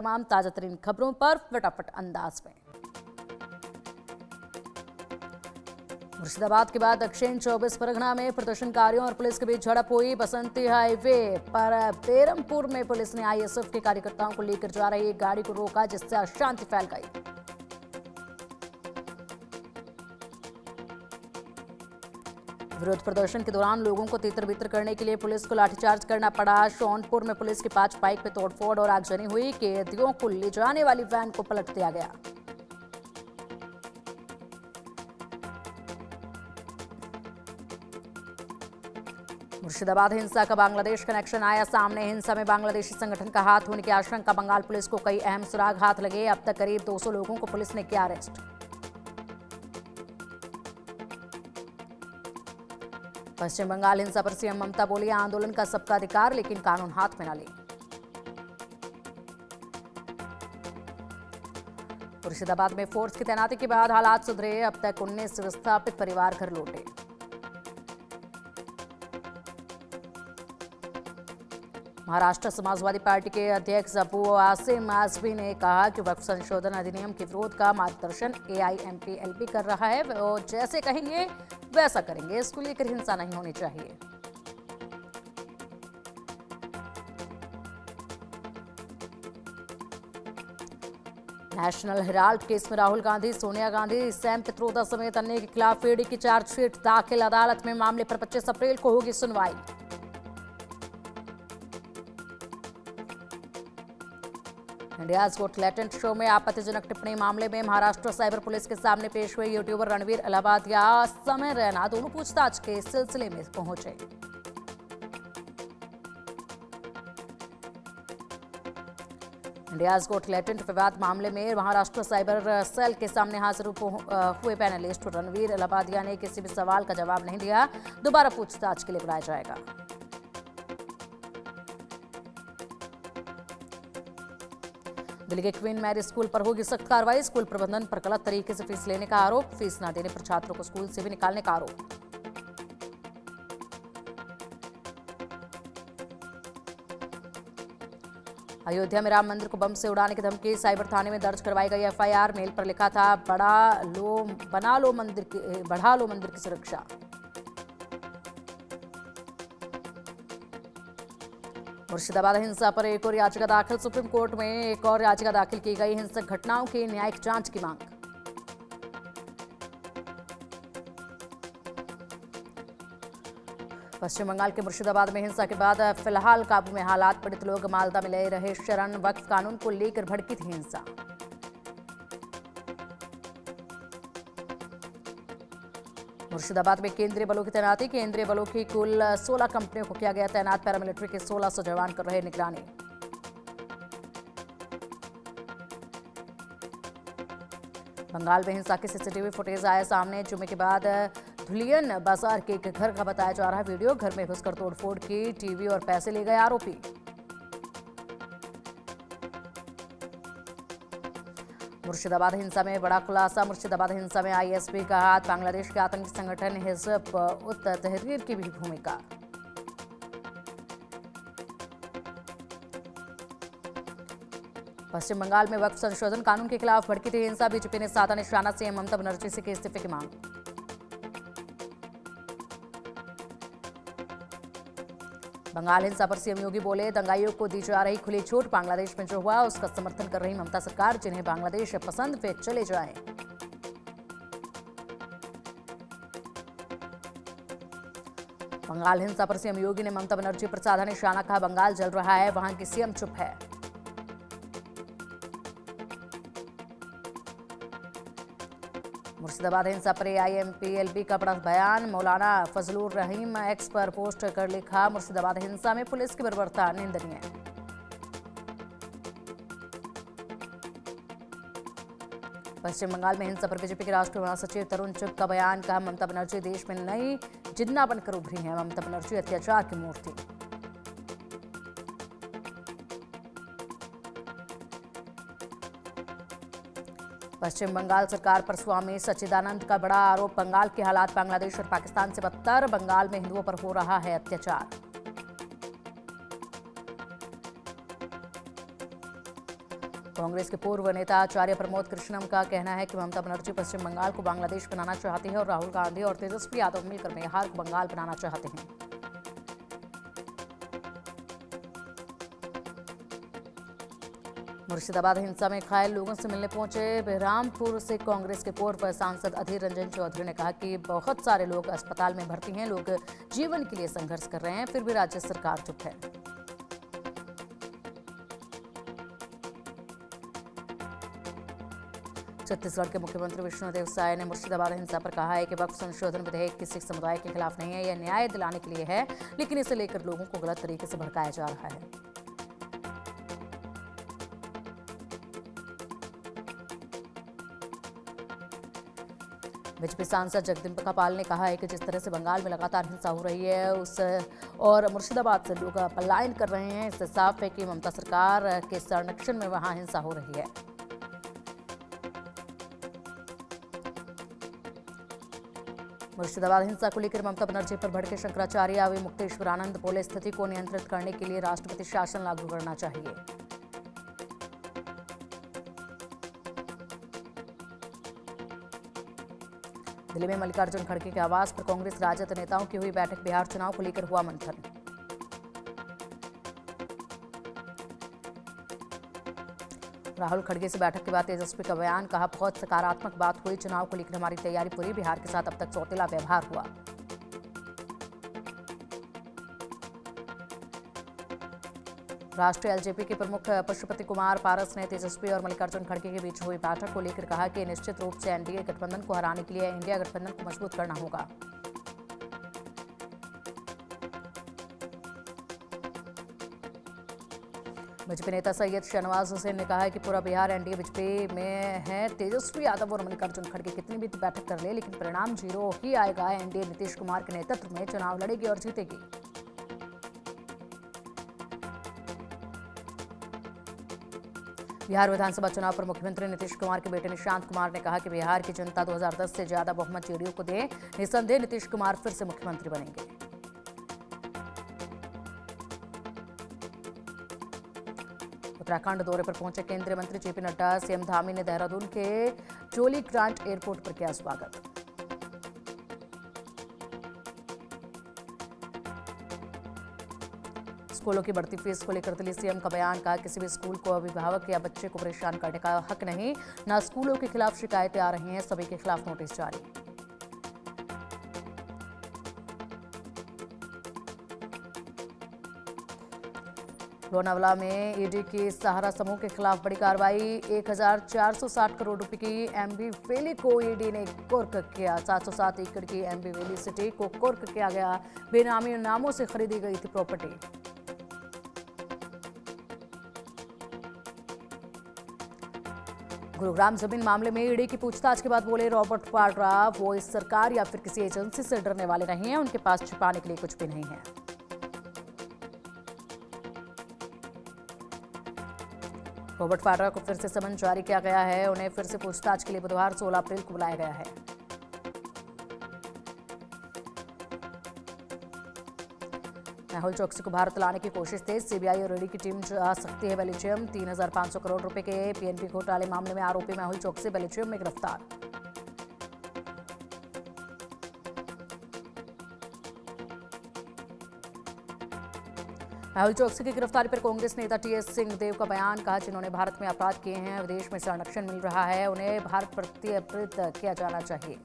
तमाम ताजा तरीन खबरों पर फटाफट अंदाज में। मुर्शिदाबाद के बाद दक्षिण 24 परगना में प्रदर्शनकारियों और पुलिस के बीच झड़प हुई। बसंती हाईवे पर बेरमपुर में पुलिस ने आईएसएफ के कार्यकर्ताओं को लेकर जा रही एक गाड़ी को रोका, जिससे अशांति फैल गई। विरोध प्रदर्शन के दौरान लोगों को तितर बितर करने के लिए पुलिस को लाठीचार्ज करना पड़ा। सोनपुर में पुलिस की 5 बाइक में तोड़फोड़ और आगजनी हुई। कैदियों को ले जाने वाली वैन को पलट दिया गया। मुर्शिदाबाद हिंसा का बांग्लादेश कनेक्शन आया सामने। हिंसा में बांग्लादेशी संगठन का हाथ होने की आशंका। बंगाल पुलिस को कई अहम सुराग हाथ लगे। अब तक करीब 200 लोगों को पुलिस ने किया अरेस्ट। पश्चिम बंगाल हिंसा पर सीएम ममता बोली, आंदोलन का सबका अधिकार, लेकिन कानून हाथ में न ले। मुर्शिदाबाद में फोर्स की तैनाती के बाद हालात सुधरे। अब तक 19 विस्थापित परिवार घर लौटे। महाराष्ट्र समाजवादी पार्टी के अध्यक्ष अबू आसिम आजमी ने कहा कि वक्फ संशोधन अधिनियम के विरोध का मार्गदर्शन एआईएमपीएलपी कर रहा है। वो जैसे कहेंगे वैसा करेंगे। इसको लेकर हिंसा नहीं होनी चाहिए। नेशनल हेराल्ड केस में राहुल गांधी, सोनिया गांधी, सैम पित्रोदा समेत अन्य के खिलाफ ईडी की चार्जशीट दाखिल। अदालत में मामले पर 25 अप्रैल को होगी सुनवाई। इंडियाज गॉट टैलेंट शो में आपत्तिजनक टिप्पणी मामले में महाराष्ट्र साइबर पुलिस के सामने पेश हुए यूट्यूबर रणवीर अलाहाबादिया समय रैना दोनों पूछताछ के सिलसिले में पहुंचे। इंडियाज गॉट टैलेंट विवाद मामले में महाराष्ट्र साइबर सेल के सामने हाजिर हुए पैनलिस्ट रणवीर अलाहाबादिया ने किसी भी सवाल का जवाब नहीं दिया। दोबारा पूछताछ के लिए बुलाया जाएगा। दिल्ली के क्वीन मैरी स्कूल पर होगी सख्त कार्रवाई। स्कूल प्रबंधन पर गलत तरीके से फीस लेने का आरोप। फीस न देने पर छात्रों को स्कूल से भी निकालने का आरोप। अयोध्या में राम मंदिर को बम से उड़ाने की धमकी। साइबर थाने में दर्ज करवाई गई एफआईआर। मेल पर लिखा था, बढ़ा लो मंदिर की सुरक्षा। मुर्शिदाबाद हिंसा पर एक और याचिका दाखिल। सुप्रीम कोर्ट में एक और याचिका दाखिल की गई। हिंसक घटनाओं की न्यायिक जांच की मांग। पश्चिम बंगाल के मुर्शिदाबाद में हिंसा के बाद फिलहाल काबू में हालात। पीड़ित लोग मालदा में ले रहे शरण। वक्फ कानून को लेकर भड़की थी हिंसा। मुर्शिदाबाद में केंद्रीय बलों की तैनाती। केंद्रीय बलों की कुल 16 कंपनियों को किया गया तैनात। पैरामिलिट्री के 1600 जवान कर रहे निगरानी। बंगाल में हिंसा की सीसीटीवी फुटेज आया सामने। जुमे के बाद धुलियन बाजार के एक घर का बताया जा रहा है वीडियो। घर में घुसकर तोड़फोड़ की, टीवी और पैसे ले गए आरोपी। मुर्शिदाबाद हिंसा में बड़ा खुलासा। मुर्शिदाबाद हिंसा में आईएसपी का हाथ। बांग्लादेश के आतंकी संगठन हिज़्ब उत तहरीर की भी भूमिका। पश्चिम बंगाल में वक्फ संशोधन कानून के खिलाफ भड़की थी हिंसा। बीजेपी ने साधा निशाना। सीएम ममता बनर्जी से की इस्तीफे की मांग। बंगाल हिंसा पर सीएम योगी बोले, दंगाइयों को दी जा रही खुली छूट। बांग्लादेश में जो हुआ उसका समर्थन कर रही ममता सरकार। जिन्हें बांग्लादेश पसंद वे चले जाएं। बंगाल हिंसा पर सीएम योगी ने ममता बनर्जी पर साधा निशाना। कहा, बंगाल जल रहा है, वहां की सीएम चुप है। मुर्शिदाबाद हिंसा पर एआईएमपीएलपी का बड़ा बयान। मौलाना फजलुर रहीम एक्स पर पोस्ट कर लिखा, मुर्शिदाबाद हिंसा में पुलिस की बर्बरता निंदनीय। पश्चिम बंगाल में हिंसा पर बीजेपी के राष्ट्रीय महासचिव तरुण चुग का बयान। कहा, ममता बनर्जी देश में नई जिन्ना बनकर उभरी हैं। ममता बनर्जी अत्याचार की मूर्ति। पश्चिम बंगाल सरकार पर स्वामी सच्चिदानंद का बड़ा आरोप। बंगाल के हालात बांग्लादेश और पाकिस्तान से बदतर। बंगाल में हिंदुओं पर हो रहा है अत्याचार। कांग्रेस के पूर्व नेता आचार्य प्रमोद कृष्णम का कहना है कि ममता बनर्जी पश्चिम बंगाल को बांग्लादेश बनाना चाहती है और राहुल गांधी और तेजस्वी यादव मिलकर बिहार को बंगाल बनाना चाहते हैं। मुर्शिदाबाद हिंसा में घायल लोगों से मिलने पहुंचे बहरामपुर से कांग्रेस के पूर्व सांसद अधीर रंजन चौधरी ने कहा कि बहुत सारे लोग अस्पताल में भर्ती हैं, लोग जीवन के लिए संघर्ष कर रहे हैं, फिर भी राज्य सरकार चुप है। छत्तीसगढ़ के मुख्यमंत्री विष्णुदेव साय ने मुर्शिदाबाद हिंसा पर कहा है कि वक्फ संशोधन विधेयक किसी समुदाय के खिलाफ नहीं है, यह न्याय दिलाने के लिए है, लेकिन इसे लेकर लोगों को गलत तरीके से भड़काया जा रहा है। बीजेपी सांसद जगदम्बिका पाल ने कहा है कि जिस तरह से बंगाल में लगातार हिंसा हो रही है और मुर्शिदाबाद से लोग पलायन कर रहे हैं, इससे साफ है कि ममता सरकार के संरक्षण में वहां हिंसा हो रही है। मुर्शिदाबाद हिंसा को लेकर ममता बनर्जी पर भड़के शंकराचार्य व मुक्तेश्वर आनंद बोले, स्थिति को नियंत्रित करने के लिए राष्ट्रपति शासन लागू करना चाहिए। दिल्ली में मल्लिकार्जुन खड़गे के आवास पर कांग्रेस राजद नेताओं की हुई बैठक, बिहार चुनाव को लेकर हुआ मंथन। राहुल खड़गे से बैठक के बाद तेजस्वी का बयान, कहा बहुत सकारात्मक बात हुई, चुनाव को लेकर हमारी तैयारी पूरी, बिहार के साथ अब तक सौतेला व्यवहार हुआ। राष्ट्रीय एलजेपी के प्रमुख पशुपति कुमार पारस ने तेजस्वी और मल्लिकार्जुन खड़गे के बीच हुई बैठक को लेकर कहा कि निश्चित रूप से एनडीए गठबंधन को हराने के लिए इंडिया गठबंधन को मजबूत करना होगा। बीजेपी नेता सैयद शहनवाज हुसैन ने कहा है कि पूरा बिहार एनडीए बीजेपी में है, तेजस्वी यादव और मल्लिकार्जुन खड़गे कितनी भी बैठक कर ले, लेकिन परिणाम जीरो ही आएगा। एनडीए नीतीश कुमार के नेतृत्व में चुनाव लड़ेगी और जीतेगी। बिहार विधानसभा चुनाव पर मुख्यमंत्री नीतीश कुमार के बेटे निशांत कुमार ने कहा कि बिहार की जनता 2010 से ज्यादा बहुमत जेडीयू को दे, निसंदेह नीतीश कुमार फिर से मुख्यमंत्री बनेंगे। उत्तराखंड दौरे पर पहुंचे केंद्रीय मंत्री जेपी नड्डा, सीएम धामी ने देहरादून के जोली ग्रांट एयरपोर्ट पर किया स्वागत। स्कूलों की बढ़ती फीस को लेकर दिल्ली सीएम का बयान, कहा किसी भी स्कूल को अभिभावक या बच्चे को परेशान करने का हक नहीं, न स्कूलों के खिलाफ शिकायतें आ रही हैं, सभी के खिलाफ नोटिस जारी। लोनावाला में ईडी की सहारा समूह के खिलाफ बड़ी कार्रवाई, 1460 करोड़ रुपए की एमबी वैली को ईडी ने कुर्क किया। 707 एकड़ की एमबी वैली सिटी को कुर्क किया गया, बेनामी नामों से खरीदी गई थी प्रॉपर्टी। गुरुग्राम जमीन मामले में ईडी की पूछताछ के बाद बोले रॉबर्ट वाड्रा, वो इस सरकार या फिर किसी एजेंसी से डरने वाले नहीं हैं, उनके पास छिपाने के लिए कुछ भी नहीं है। रॉबर्ट वाड्रा को फिर से समन जारी किया गया है, उन्हें फिर से पूछताछ के लिए बुधवार 16 अप्रैल को बुलाया गया है। मेहुल चोकसी को भारत लाने की कोशिश तेज, सीबीआई और ईडी की टीम जा सकती है बेल्जियम। 3500 करोड़ रुपए के पीएनबी घोटाले मामले में आरोपी मेहुल चोकसी बेल्जियम में गिरफ्तार। मेहुल चोकसी की गिरफ्तारी पर कांग्रेस नेता टीएस सिंहदेव का बयान, कहा जिन्होंने भारत में अपराध किए हैं, विदेश में संरक्षण मिल रहा है, उन्हें भारत प्रत्यार्पित किया जाना चाहिए।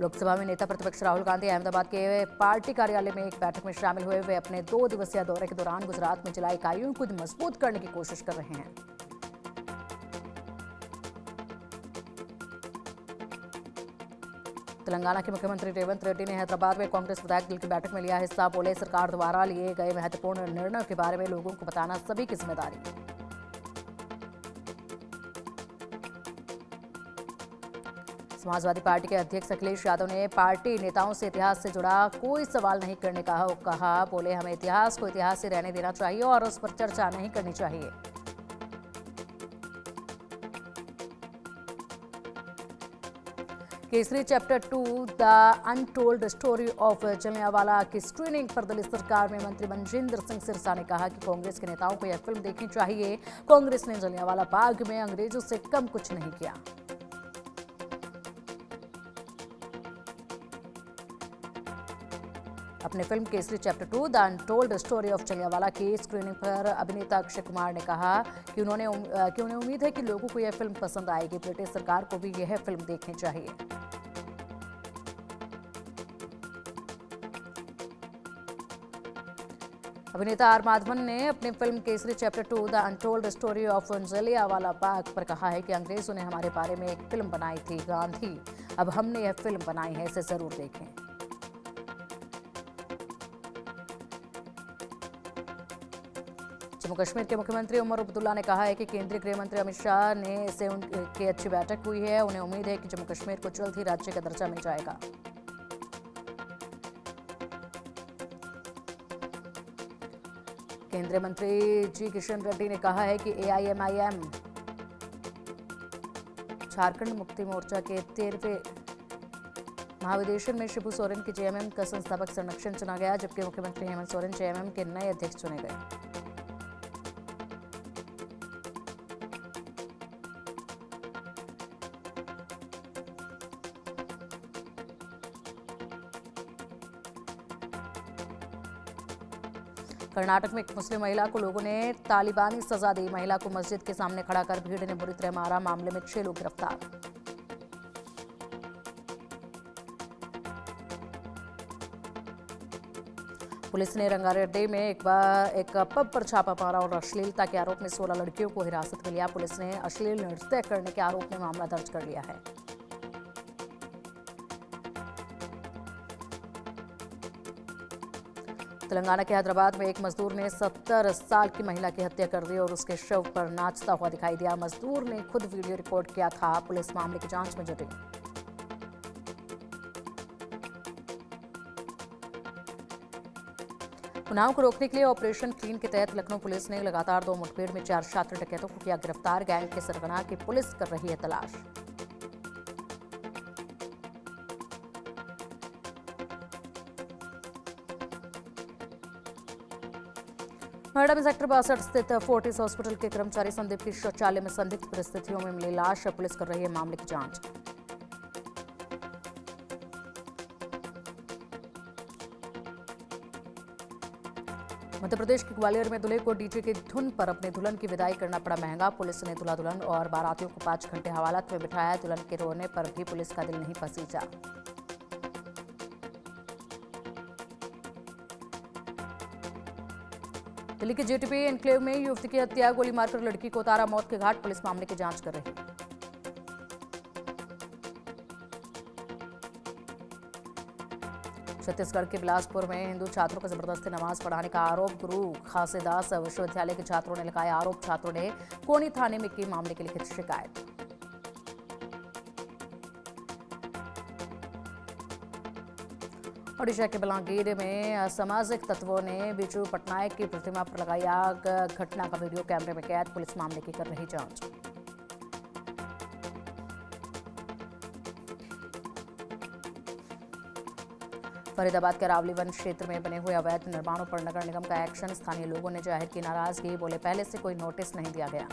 लोकसभा में नेता प्रतिपक्ष राहुल गांधी अहमदाबाद के पार्टी कार्यालय में एक बैठक में शामिल हुए। वे अपने 2 दिवसीय दौरे के दौरान गुजरात में जिला इकाइयों को मजबूत करने की कोशिश कर रहे हैं। तेलंगाना के मुख्यमंत्री रेवंत रेड्डी ने हैदराबाद में कांग्रेस विधायक दल की बैठक में लिया हिस्सा, बोले सरकार द्वारा लिए गए महत्वपूर्ण निर्णयों के बारे में लोगों को बताना सभी की जिम्मेदारी। समाजवादी पार्टी के अध्यक्ष अखिलेश यादव ने पार्टी नेताओं से इतिहास से जुड़ा कोई सवाल नहीं करने का कहा, बोले हमें इतिहास को इतिहास से रहने देना चाहिए और उस पर चर्चा नहीं करनी चाहिए। Kesari chapter 2 the untold story of Jallianwala की स्क्रीनिंग पर दिल्ली सरकार में मंत्री मनजिंदर सिंह सिरसा ने कहा कि कांग्रेस के नेताओं को यह फिल्म देखनी चाहिए। कांग्रेस ने जलियांवाला बाग में अंग्रेजों से कम कुछ नहीं किया। अपने film Kesari chapter 2 the untold story of Jallianwala की स्क्रीनिंग पर अभिनेता अक्षय कुमार ने कहा कि उन्हें उम्मीद है कि लोगों को यह फिल्म पसंद आएगी। ब्रिटिश सरकार को भी यह फिल्म देखनी चाहिए। अभिनेता आर माधवन ने अपनी film Kesari chapter 2 the untold story of Jallianwala Bagh पर कहा है कि अंग्रेजों ने हमारे बारे में एक फिल्म बनाई थी, गांधी। अब हमने यह फिल्म बनाई है, इसे जरूर देखें। जम्मू कश्मीर के मुख्यमंत्री उमर अब्दुल्ला ने कहा है कि केंद्रीय गृह मंत्री अमित शाह ने इससे उनकी अच्छी बैठक हुई है। उन्हें उम्मीद है कि जम्मू कश्मीर को जल्द ही राज्य का दर्जा मिल जाएगा। केंद्रीय मंत्री जी किशन रेड्डी ने कहा है कि AIMIM झारखंड मुक्ति मोर्चा के 13वें महाधिवेशन में शिबू सोरेन की JMM का संस्थापक संरक्षण चुना गया, जबकि मुख्यमंत्री हेमंत सोरेन JMM के नए अध्यक्ष चुने गए। कर्नाटक में एक मुस्लिम महिला को लोगों ने तालिबानी सजा दी। महिला को मस्जिद के सामने खड़ा कर भीड़ ने बुरी तरह मारा। मामले में 6 लोग गिरफ्तार। पुलिस ने रंगारेड्डी में एक पब पर छापा मारा और अश्लीलता के आरोप में 16 लड़कियों को हिरासत में लिया। पुलिस ने अश्लील नृत्य करने के आरोप में मामला दर्ज कर लिया है। तेलंगाना के हैदराबाद में एक मजदूर ने 70 साल की महिला की हत्या कर दी और उसके शव पर नाचता हुआ दिखाई दिया। मजदूर ने खुद वीडियो रिकॉर्ड किया था। पुलिस मामले की जांच में जुटी। उन्नाव को रोकने के लिए ऑपरेशन क्लीन के तहत लखनऊ पुलिस ने लगातार 2 मुठभेड़ में 4 छात्र डकैतों को किया गिरफ्तार। गैंग के सरगना की पुलिस कर रही है तलाश। नोएडा में सेक्टर 62 स्थित फोर्टिस हॉस्पिटल के कर्मचारी संदीप की शौचालय में संदिग्ध परिस्थितियों में मिली लाश। पुलिस कर रही है मामले की जांच। मध्य प्रदेश के ग्वालियर में दूल्हे को डीजे की धुन पर अपने दुल्हन की विदाई करना पड़ा महंगा। पुलिस ने दूल्हा दुल्हन और बारातियों को 5 घंटे हवालात में बिठाया। दुल्हन के रोने पर भी पुलिस का दिल नहीं पसीजा। दिल्ली के JTP एनक्लेव में युवती की हत्या, गोली मारकर लड़की को उतारा मौत के घाट। पुलिस मामले की जांच कर रही है। छत्तीसगढ़ के बिलासपुर में हिंदू छात्रों को जबरदस्ती नमाज पढ़ाने का आरोप। गुरु खासीदास विश्वविद्यालय के छात्रों ने लगाया आरोप। छात्रों ने कोनी थाने में की मामले की लिखित शिकायत। ओडिशा के बलांगीर में असामाजिक तत्वों ने बिजू पटनायक की प्रतिमा पर लगाई आग। घटना का वीडियो कैमरे में कैद। पुलिस मामले की कर रही जांच। फरीदाबाद के रावलीवन क्षेत्र में बने हुए अवैध निर्माणों पर नगर निगम का एक्शन। स्थानीय लोगों ने जाहिर की नाराजगी। बोले पहले से कोई नोटिस नहीं दिया गया।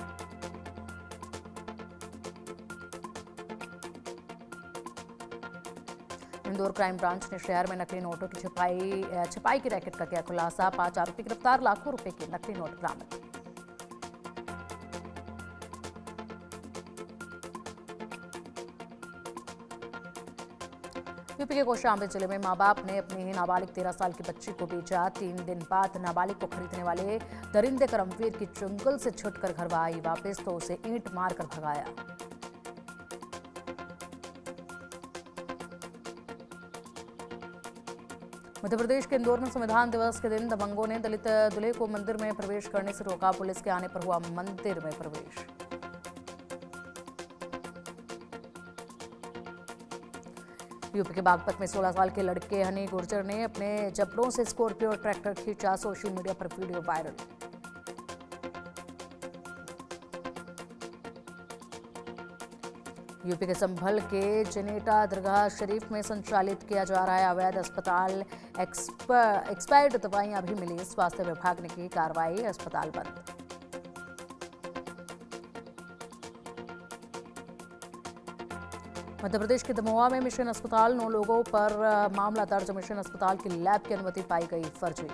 इंदौर क्राइम ब्रांच ने शहर में नकली नोटों की छपाई की रैकेट का किया खुलासा। 5 आरोपी गिरफ्तार। लाखों रुपए के नकली नोट बरामद। यूपी के कौशाम्बी जिले में मां बाप ने अपनी ही नाबालिग 13 साल की बच्ची को बेचा। 3 दिन बाद नाबालिग को खरीदने वाले दरिंदे करमवीर की जंगल से छुटकर घर आई वापस तो उसे ईंट मारकर भगाया। मध्य प्रदेश के इंदौर में संविधान दिवस के दिन दबंगों ने दलित दूल्हे को मंदिर में प्रवेश करने से रोका। पुलिस के आने पर हुआ मंदिर में प्रवेश। यूपी के बागपत में 16 साल के लड़के हनी गुर्जर ने अपने जबरों से स्कॉर्पियो ट्रैक्टर खींचा। सोशल मीडिया पर वीडियो वायरल। यूपी के संभल के जनेटा दरगाह शरीफ में संचालित किया जा रहा है अवैध अस्पताल। एक्सपायर्ड दवाइयां भी मिली, स्वास्थ्य विभाग ने की कार्रवाई, अस्पताल बंद। मध्य प्रदेश के दमोह में मिशन अस्पताल, 9 लोगों पर मामला दर्ज। मिशन अस्पताल की लैब की अनुमति पाई गई फर्जी।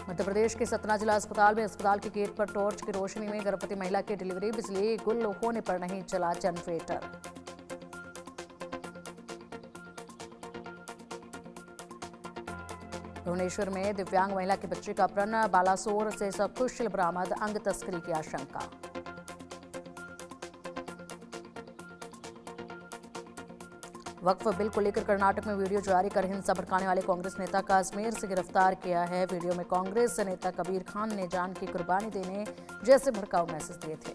मध्य प्रदेश के सतना जिला अस्पताल में अस्पताल के गेट पर टॉर्च की रोशनी में गर्भवती महिला की डिलीवरी, बिजली गुल होने पर नहीं चला जनरेटर। भुवनेश्वर में दिव्यांग महिला के बच्चे का अपहरण, बालासोर से सकुशल बरामद, अंग तस्करी की आशंका। वक्फ बिल को लेकर कर्नाटक में वीडियो जारी कर हिंसा भड़काने वाले कांग्रेस नेता का अजमेर से गिरफ्तार किया है। वीडियो में कांग्रेस नेता कबीर खान ने जान की कुर्बानी देने जैसे भड़काऊ मैसेज दिए थे।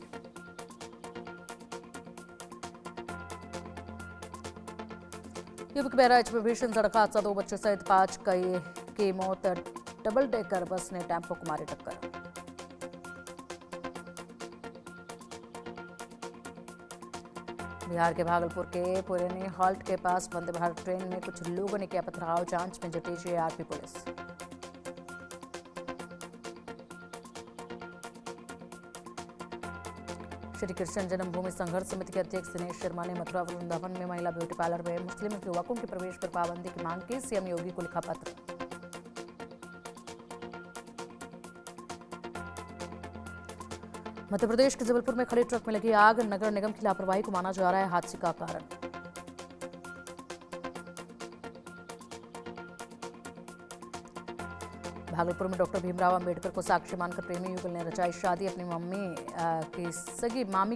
यूपी के बहराइच में भीषण सड़क हादसा, 2 बच्चों सहित 5 की मौत, डबल डेकर बस ने टेम्पो को मारी टक्कर। बिहार के भागलपुर के पुराने हॉल्ट के पास वंदे भारत ट्रेन में कुछ लोगों ने किया पथराव, जांच में जुटी जीआरपी पुलिस। श्री कृष्ण जन्मभूमि संघर्ष समिति के अध्यक्ष दिनेश शर्मा ने मथुरा वृंदावन में महिला ब्यूटी पार्लर में मुस्लिम युवकों के प्रवेश पर पाबंदी की मांग की, सीएम योगी को लिखा पत्र। मध्य प्रदेश के जबलपुर में खड़े ट्रक में लगी आग, नगर निगम की लापरवाही को माना जा रहा है हादसे का कारण। भागलपुर में डॉक्टर भीमराव अंबेडकर को साक्षी मानकर प्रेमी युगल ने रचाई शादी, अपनी मामी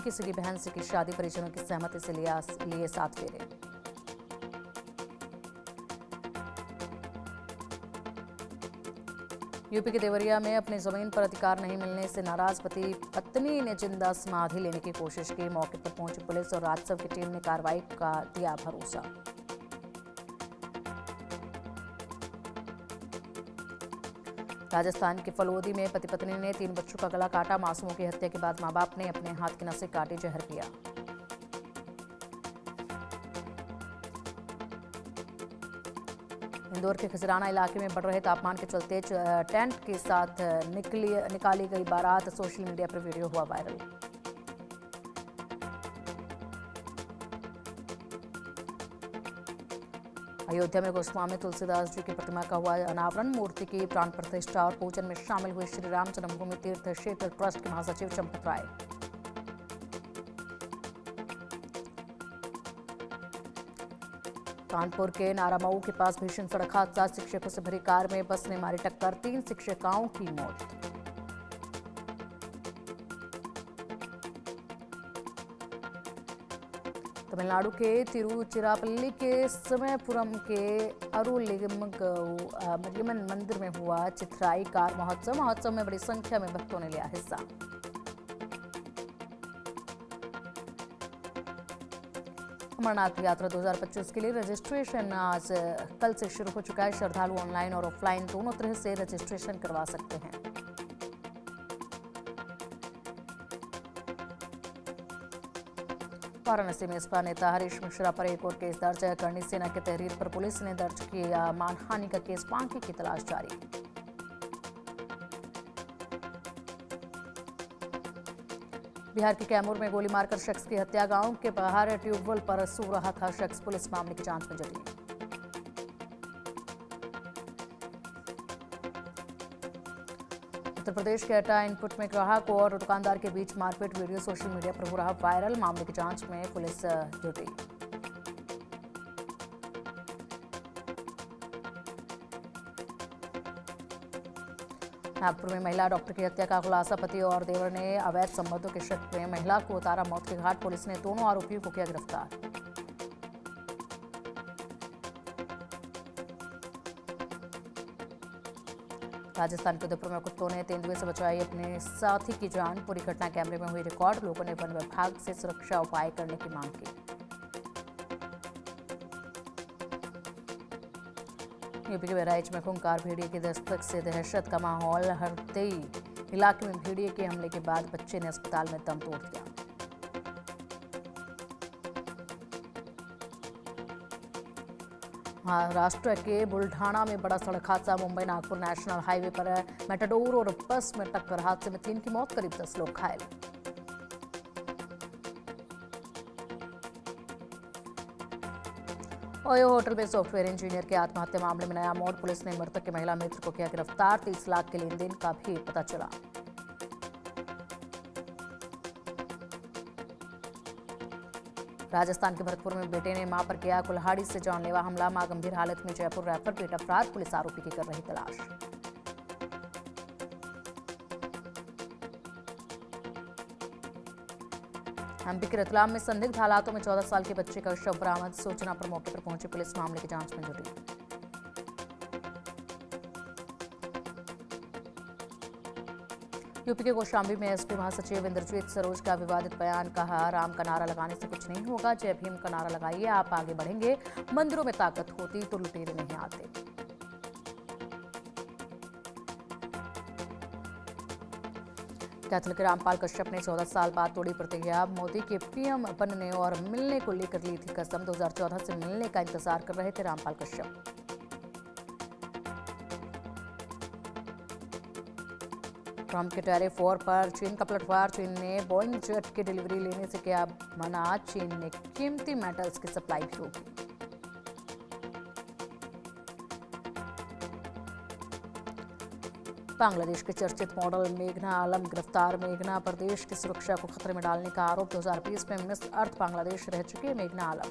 की सगी बहन से की शादी, परिजनों की सहमति से लिए 7 फेरे। यूपी के देवरिया में अपनी जमीन पर अधिकार नहीं मिलने से नाराज पति पत्नी ने जिंदा समाधि लेने की कोशिश की, मौके पर पहुंची पुलिस और राजस्व की टीम ने कार्रवाई का दिया भरोसा। राजस्थान के फलोदी में पति पत्नी ने 3 बच्चों का गला काटा, मासूमों की हत्या के बाद मां बाप ने अपने हाथ की नसें काटी, जहर पिया। इंदौर के खजराना इलाके में बढ़ रहे तापमान के चलते टेंट के साथ निकाली गई बारात, सोशल मीडिया पर वीडियो हुआ वायरल। अयोध्या में गोस्वामी तुलसीदास जी की प्रतिमा का हुआ अनावरण, मूर्ति की प्राण प्रतिष्ठा और पूजन में शामिल हुए श्री राम जन्मभूमि तीर्थ क्षेत्र ट्रस्ट के महासचिव चंपत राय। कानपुर के नारामऊ के पास भीषण सड़क हादसा, शिक्षकों से भरी कार में बस ने मारी टक्कर, 3 शिक्षिकाओं की मौत। तमिलनाडु के तिरुचिरापल्ली के समयपुरम के अरुलिगमन मंदिर में हुआ चिथराई कार महोत्सव में बड़ी संख्या में भक्तों ने लिया हिस्सा। अमरनाथ यात्रा 2025 के लिए रजिस्ट्रेशन कल से शुरू हो चुका है। श्रद्धालु ऑनलाइन और ऑफलाइन दोनों तरह से रजिस्ट्रेशन करवा सकते हैं। वाराणसी में सपा नेता हरीश मिश्रा पर एक और केस दर्ज है। करणी सेना के तहरीर पर पुलिस ने दर्ज किया मानहानि का केस, बाकी की तलाश जारी। बिहार के कैमूर में गोली मारकर शख्स की हत्या, गांव के बाहर ट्यूबवेल पर सो रहा था शख्स, पुलिस मामले की जांच में जुटी। उत्तर प्रदेश के अटा इनपुट में ग्राहक और दुकानदार के बीच मारपीट, वीडियो सोशल मीडिया पर हो रहा वायरल, मामले की जांच में पुलिस जुटी। नागपुर में महिला डॉक्टर की हत्या का खुलासा, पति और देवर ने अवैध संबंधों के शक में महिला को उतारा मौत के घाट, पुलिस ने दोनों आरोपियों को किया गिरफ्तार। राजस्थान के उदयपुर में कुत्तों ने तेंदुए से बचाई अपने साथी की जान, पूरी घटना कैमरे में हुई रिकॉर्ड, लोगों ने वन विभाग से सुरक्षा उपाय करने की मांग की। यूपी के बहराइच में खूंखार भेड़िए की दस्तक से दहशत का माहौल, हरदई इलाके में भेड़िए के हमले के बाद बच्चे ने अस्पताल में दम तोड़ दिया। महाराष्ट्र के बुल्ढाना में बड़ा सड़क हादसा। मुंबई नागपुर नेशनल हाईवे पर मेटाडोर और बस में टक्कर, हादसे में 3 की मौत, करीब 10 लोग घायल। ओयो होटल में सॉफ्टवेयर इंजीनियर के आत्महत्या मामले में नया मोड़। पुलिस ने मृतक के महिला मित्र को किया गिरफ्तार। 30 लाख के लेन देन का भी पता चला। राजस्थान के भरतपुर में बेटे ने मां पर किया कुल्हाड़ी से जानलेवा हमला। मां गंभीर हालत में जयपुर रेफर, बेटा फरार, पुलिस आरोपी की कर रही तलाश। एमपी के रतलाम में संदिग्ध हालातों में 14 साल के बच्चे का शव बरामद। सूचना पर मौके पर पहुंची पुलिस मामले की जांच में जुटी। यूपी के कौशाम्बी में एसपी महासचिव इंद्रजीत सरोज का विवादित बयान। कहा, राम का नारा लगाने से कुछ नहीं होगा, जय भीम का नारा लगाइए, आप आगे बढ़ेंगे। मंदिरों में ताकत होती तो लुटेरे नहीं आते। कैथल के रामपाल कश्यप ने 14 साल बाद तोड़ी प्रतिज्ञा। मोदी के पीएम बनने और मिलने को लेकर ली थी कसम। 2014 से मिलने का इंतजार कर रहे थे रामपाल कश्यप। ट्रंप के टैरिफ वॉर पर चीन का पलटवार। चीन ने बोइंग जेट की डिलीवरी लेने से किया मना। चीन ने कीमती मेटल्स की सप्लाई भी रोकी। बांग्लादेश के चर्चित मॉडल मेघना आलम गिरफ्तार। मेघना पर देश की सुरक्षा को खतरे में डालने का आरोप। 2020 में मिस अर्थ बांग्लादेश रह चुके मेघना आलम।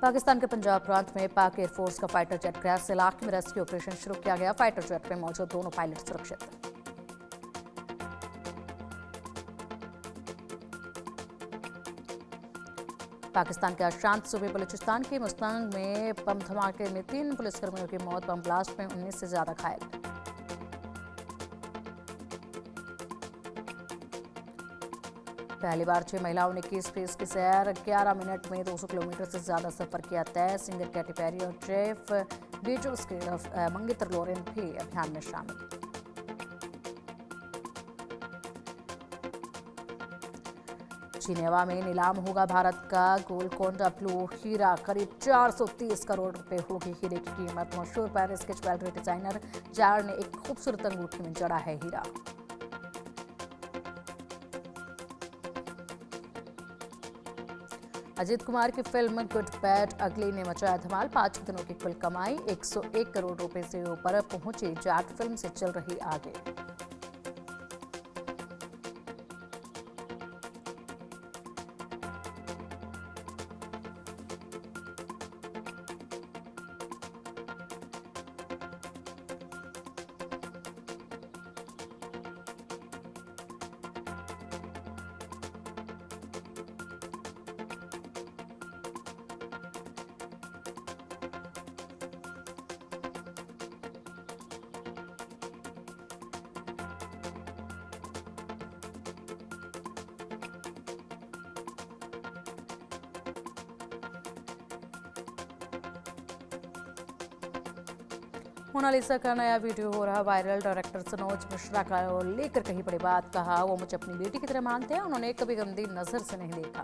पाकिस्तान के पंजाब प्रांत में पाक एयरफोर्स का फाइटर जेट क्रैश। इलाके में रेस्क्यू ऑपरेशन शुरू किया गया। फाइटर जेट में मौजूद दोनों पायलट सुरक्षित। पाकिस्तान के अशांत सूबे बलूचिस्तान के मुस्तंग में बम धमाके में 3 पुलिसकर्मियों की मौत। बम ब्लास्ट में 19 से ज्यादा घायल। पहली बार 6 महिलाओं ने की स्पेस की सैर। 11 मिनट में 200 किलोमीटर से ज्यादा सफर किया तय। सिंगर कैटी पेरी और जेफ बेजोस के मंगेतर लोरेन भी अभियान में शामिल। जिनेवा में नीलाम होगा भारत का गोलकोंडा ब्लू हीरा। करीब 430 करोड़ रुपए होगी हीरे की कीमत। मशहूर पेरिस के ज्वेलरी डिजाइनर जार ने एक खूबसूरत अंगूठी में जड़ा है हीरा। अजीत कुमार की फिल्म गुड बैड अगली ने मचाया धमाल। 5 दिनों की कुल कमाई 101 करोड़ रुपए से ऊपर पहुंची। जाट फिल्म से चल रही आगे। मोनालिसा का नया वीडियो हो रहा वायरल। डायरेक्टर सनोज मिश्रा का लेकर कही बड़ी बात। कहा, वो मुझे अपनी बेटी की तरह मानते हैं, उन्होंने कभी गंदी नजर से नहीं देखा।